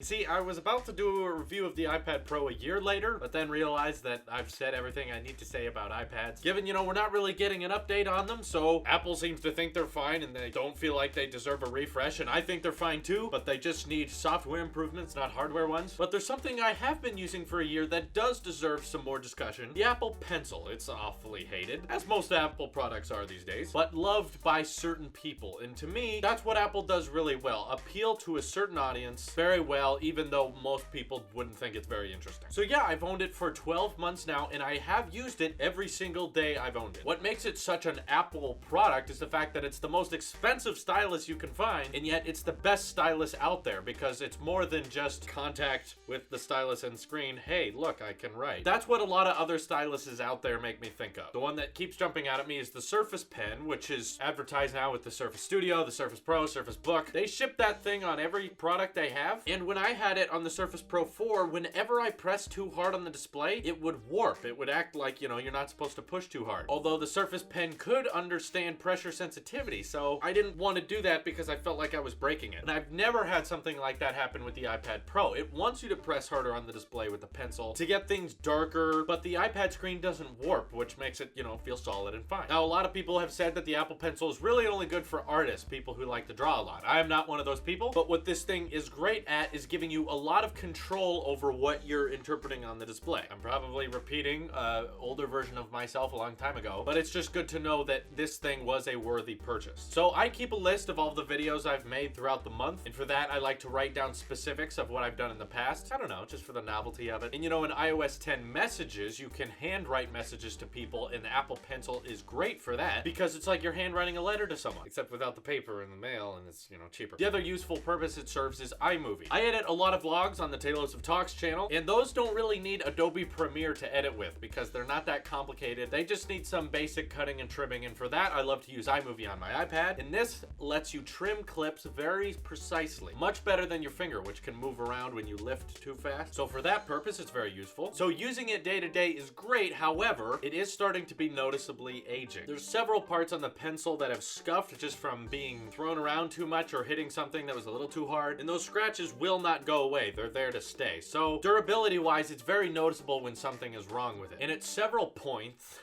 You see, I was about to do a review of the iPad Pro a year later, but then realized that I've said everything I need to say about iPads. Given, we're not really getting an update on them, so Apple seems to think they're fine and they don't feel like they deserve a refresh, and I think they're fine too, but they just need software improvements, not hardware ones. But there's something I have been using for a year that does deserve some more discussion. The Apple Pencil. It's awfully hated, as most Apple products are these days, but loved by certain people. And to me, that's what Apple does really well. Appeal to a certain audience very well, even though most people wouldn't think it's very interesting. So yeah, I've owned it for 12 months now, and I have used it every single day I've owned it. What makes it such an Apple product is the fact that it's the most expensive stylus you can find, and yet it's the best stylus out there because it's more than just contact with the stylus and screen. Hey, look, I can write. That's what a lot of other styluses out there make me think of. The one that keeps jumping out at me is the Surface Pen, which is advertised now with the Surface Studio, the Surface Pro, Surface Book. They ship that thing on every product they have, and when I had it on the Surface Pro 4, whenever I pressed too hard on the display, it would warp. It would act like, you're not supposed to push too hard. Although the Surface Pen could understand pressure sensitivity, so I didn't want to do that because I felt like I was breaking it. And I've never had something like that happen with the iPad Pro. It wants you to press harder on the display with the pencil to get things darker, but the iPad screen doesn't warp, which makes it, feel solid and fine. Now, a lot of people have said that the Apple Pencil is really only good for artists, people who like to draw a lot. I am not one of those people, but what this thing is great at is giving you a lot of control over what you're interpreting on the display. I'm probably repeating an older version of myself a long time ago, but it's just good to know that this thing was a worthy purchase. So I keep a list of all the videos I've made throughout the month, and for that I like to write down specifics of what I've done in the past. I don't know, just for the novelty of it. And in iOS 10 messages, you can handwrite messages to people, and the Apple Pencil is great for that because it's like you're handwriting a letter to someone, except without the paper and the mail, and it's, cheaper. The other useful purpose it serves is iMovie. I edit a lot of vlogs on the Tailosive channel, and those don't really need Adobe Premiere to edit with because they're not that complicated. They just need some basic cutting and trimming, and for that I love to use iMovie on my iPad, and this lets you trim clips very precisely. Much better than your finger, which can move around when you lift too fast. So for that purpose, it's very useful. So using it day to day is great. However, it is starting to be noticeably aging. There's several parts on the pencil that have scuffed just from being thrown around too much or hitting something that was a little too hard, and those scratches will not go away. They're there to stay. So durability wise, it's very noticeable when something is wrong with it. And at several points,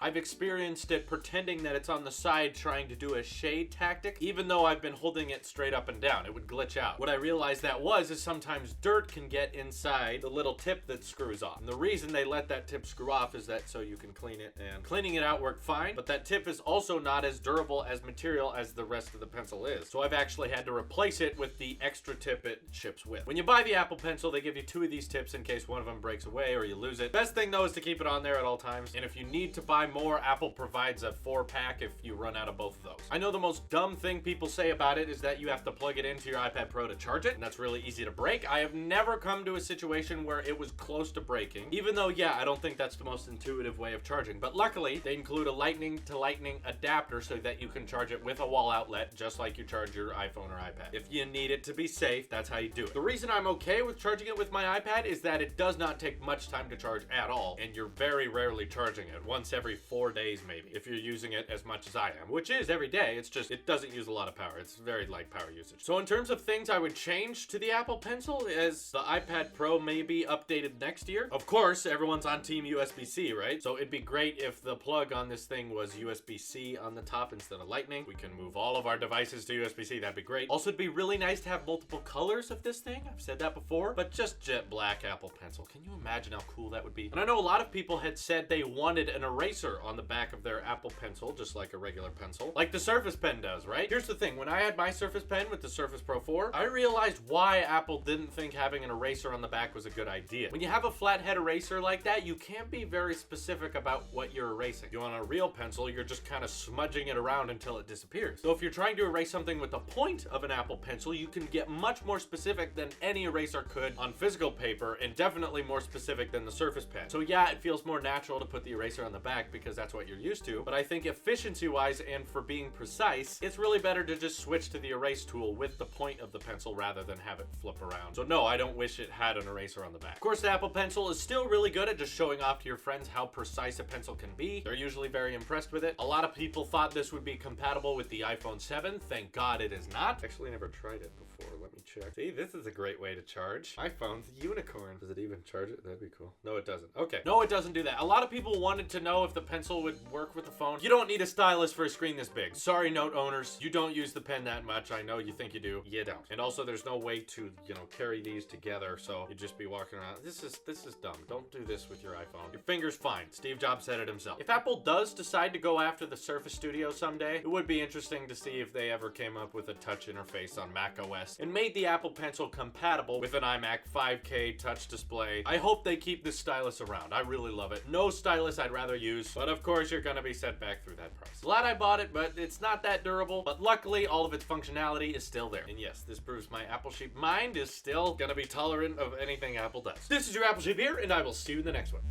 I've experienced it pretending that it's on the side trying to do a shade tactic, even though I've been holding it straight up and down. It would glitch out. What I realized that is sometimes dirt can get inside the little tip that screws off. And the reason they let that tip screw off is that so you can clean it, and cleaning it out worked fine, but that tip is also not as durable as material as the rest of the pencil is. So I've actually had to replace it with the extra tip it ships with. When you buy the Apple Pencil, they give you 2 of these tips in case one of them breaks away or you lose it. Best thing though is to keep it on there at all times, and if you need to buy more, Apple provides a 4-pack if you run out of both of those. I know the most dumb thing people say about it is that you have to plug it into your iPad Pro to charge it, and that's really easy to break. I have never come to a situation where it was close to breaking, even though, yeah, I don't think that's the most intuitive way of charging. But luckily, they include a lightning to lightning adapter so that you can charge it with a wall outlet, just like you charge your iPhone or iPad. If you need it to be safe, that's how you do it. The reason I'm okay with charging it with my iPad is that it does not take much time to charge at all, and you're very rarely charging it, once every 4 days maybe, if you're using it as much as I am, which is every day. It's just, it doesn't use a lot of power. It's very light power usage. So in terms of things I would change to the Apple Pencil, is the iPad Pro may be updated next year. Of course, everyone's on team USB-C, right? So it'd be great if the plug on this thing was USB-C on the top instead of lightning. We can move all of our devices to USB-C. That'd be great. Also, it'd be really nice to have multiple colors of this thing. I've said that before, but just jet black Apple Pencil. Can you imagine how cool that would be? And I know a lot of people had said they wanted an eraser on the back of their Apple Pencil, just like a regular pencil, like the Surface Pen does, right? Here's the thing, when I had my Surface Pen with the Surface Pro 4, I realized why Apple didn't think having an eraser on the back was a good idea. When you have a flathead eraser like that, you can't be very specific about what you're erasing. You want a real pencil, you're just kind of smudging it around until it disappears. So if you're trying to erase something with the point of an Apple Pencil, you can get much more specific than any eraser could on physical paper, and definitely more specific than the Surface Pen. So yeah, it feels more natural to put the eraser on the back because that's what you're used to, but I think efficiency-wise and for being precise, it's really better to just switch to the erase tool with the point of the pencil rather than have it flip around. So no, I don't wish it had an eraser on the back. Of course, the Apple Pencil is still really good at just showing off to your friends how precise a pencil can be. They're usually very impressed with it. A lot of people thought this would be compatible with the iPhone 7. Thank God it is not. Actually, I never tried it before. Let me check. check. See, this is a great way to charge. My phone's a unicorn. Does it even charge it? That'd be cool. No, it doesn't. Okay. No, it doesn't do that. A lot of people wanted to know if the pencil would work with the phone. You don't need a stylus for a screen this big. Sorry, Note owners. You don't use the pen that much. I know you think you do. You don't. And also, there's no way to, carry these together, so you'd just be walking around. This is dumb. Don't do this with your iPhone. Your finger's fine. Steve Jobs said it himself. If Apple does decide to go after the Surface Studio someday, it would be interesting to see if they ever came up with a touch interface on Mac OS and made the Apple Pencil compatible with an iMac 5K touch display. I hope they keep this stylus around. I really love it. No stylus I'd rather use, but of course you're gonna be set back through that price. Glad I bought it, but it's not that durable. But luckily, all of its functionality is still there. And yes, this proves my Apple sheep mind is still gonna be tolerant of anything Apple does. This is your Apple sheep here, and I will see you in the next one.